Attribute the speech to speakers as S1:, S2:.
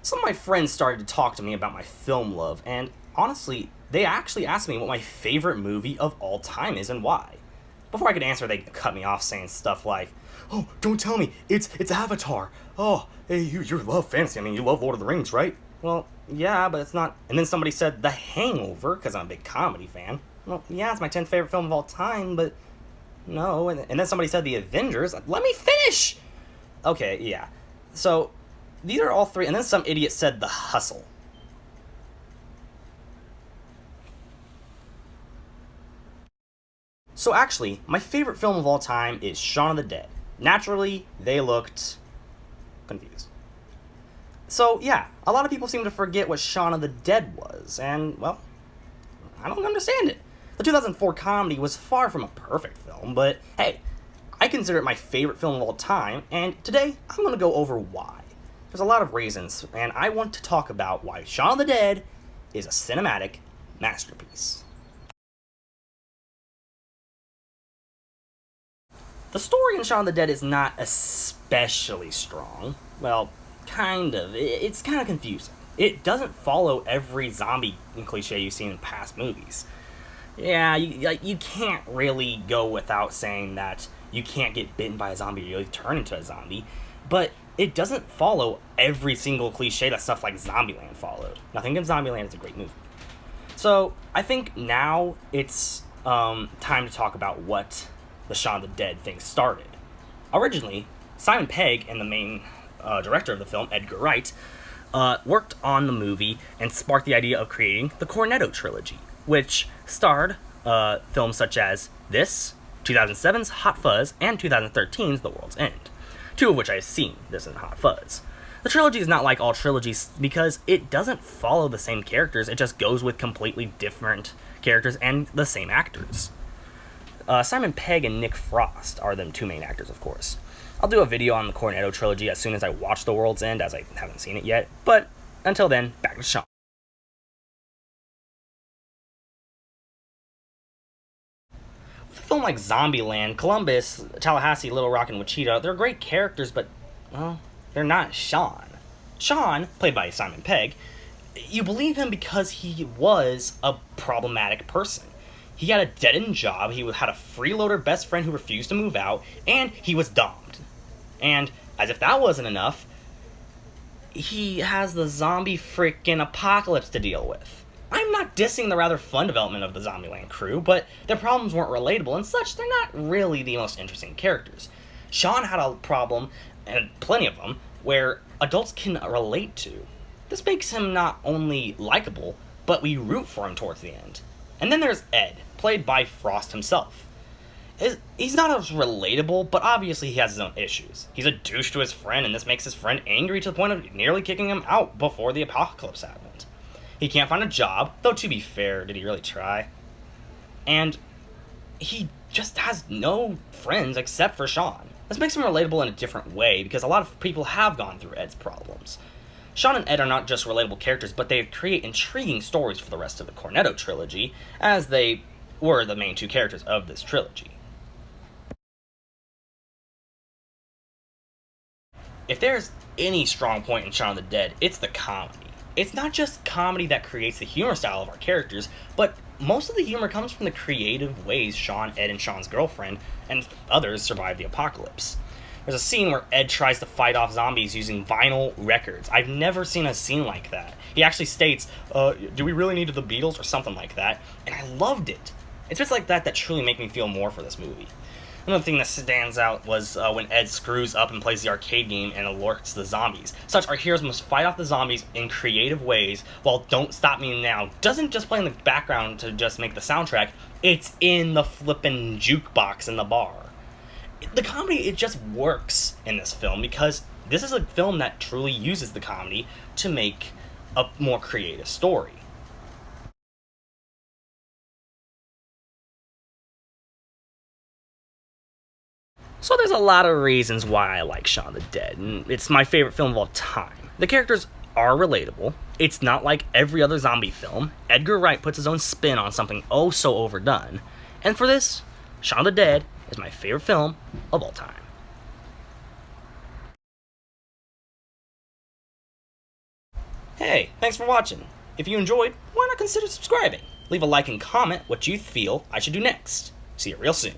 S1: Some of my friends started to talk to me about my film love, and honestly, they actually asked me what my favorite movie of all time is and why. Before I could answer, they cut me off saying stuff like, "Oh, don't tell me, it's Avatar. Oh, hey, you love fantasy. I mean, you love Lord of the Rings, right?" Well, yeah, but it's not. And then somebody said The Hangover, because I'm a big comedy fan. Well, yeah, it's my 10th favorite film of all time, but no. And then somebody said The Avengers. Let me finish! Okay, yeah. So, these are all three. And then some idiot said The Hustle. So actually, my favorite film of all time is Shaun of the Dead. Naturally, they looked confused. So yeah, a lot of people seem to forget what Shaun of the Dead was, and well, I don't understand it. The 2004 comedy was far from a perfect film, but hey, I consider it my favorite film of all time, and today I'm going to go over why. There's a lot of reasons, and I want to talk about why Shaun of the Dead is a cinematic masterpiece. The story in Shaun of the Dead is not especially strong. Well, kind of. It's kind of confusing. It doesn't follow every zombie cliche you've seen in past movies. Yeah, you can't really go without saying that you can't get bitten by a zombie or you'll turn into a zombie, but it doesn't follow every single cliche that stuff like Zombieland followed. Nothing against Zombieland, it's a great movie. So, I think now it's time to talk about what the Shaun of the Dead thing started. Originally, Simon Pegg and the main director of the film, Edgar Wright, worked on the movie and sparked the idea of creating the Cornetto trilogy, which starred films such as this, 2007's Hot Fuzz, and 2013's The World's End, two of which I've seen, this and Hot Fuzz. The trilogy is not like all trilogies because it doesn't follow the same characters, it just goes with completely different characters and the same actors. Simon Pegg and Nick Frost are the two main actors, of course. I'll do a video on the Cornetto trilogy as soon as I watch The World's End, as I haven't seen it yet, but until then, back to Shaun. With a film like Zombieland, Columbus, Tallahassee, Little Rock, and Wichita, they're great characters, but, well, they're not Shaun. Shaun, played by Simon Pegg, you believe him because he was a problematic person. He had a dead-end job, he had a freeloader best friend who refused to move out, and he was domed. And, as if that wasn't enough, he has the zombie frickin' apocalypse to deal with. I'm not dissing the rather fun development of the Zombieland crew, but their problems weren't relatable and such, they're not really the most interesting characters. Shaun had a problem, and plenty of them, where adults can relate to. This makes him not only likable, but we root for him towards the end. And then there's Ed, played by Frost himself. He's not as relatable, but obviously he has his own issues. He's a douche to his friend, and this makes his friend angry to the point of nearly kicking him out before the apocalypse happened. He can't find a job, though to be fair, did he really try? And he just has no friends except for Shaun. This makes him relatable in a different way, because a lot of people have gone through Ed's problems. Shaun and Ed are not just relatable characters, but they create intriguing stories for the rest of the Cornetto trilogy, as they were the main two characters of this trilogy. If there's any strong point in Shaun of the Dead, it's the comedy. It's not just comedy that creates the humor style of our characters, but most of the humor comes from the creative ways Shaun, Ed, and Shaun's girlfriend, and others survive the apocalypse. There's a scene where Ed tries to fight off zombies using vinyl records. I've never seen a scene like that. He actually states, do we really need the Beatles, or something like that, and I loved it. It's just like that truly make me feel more for this movie. Another thing that stands out was when Ed screws up and plays the arcade game and alerts the zombies. Such our heroes must fight off the zombies in creative ways, while Don't Stop Me Now doesn't just play in the background to just make the soundtrack, it's in the flippin' jukebox in the bar. The comedy, it just works in this film because this is a film that truly uses the comedy to make a more creative story. So there's a lot of reasons why I like Shaun of the Dead, and it's my favorite film of all time. The characters are relatable. It's not like every other zombie film. Edgar Wright puts his own spin on something oh so overdone. And for this, Shaun of the Dead is my favorite film of all time. Hey, thanks for watching. If you enjoyed, why not consider subscribing? Leave a like and comment what you feel I should do next. See you real soon.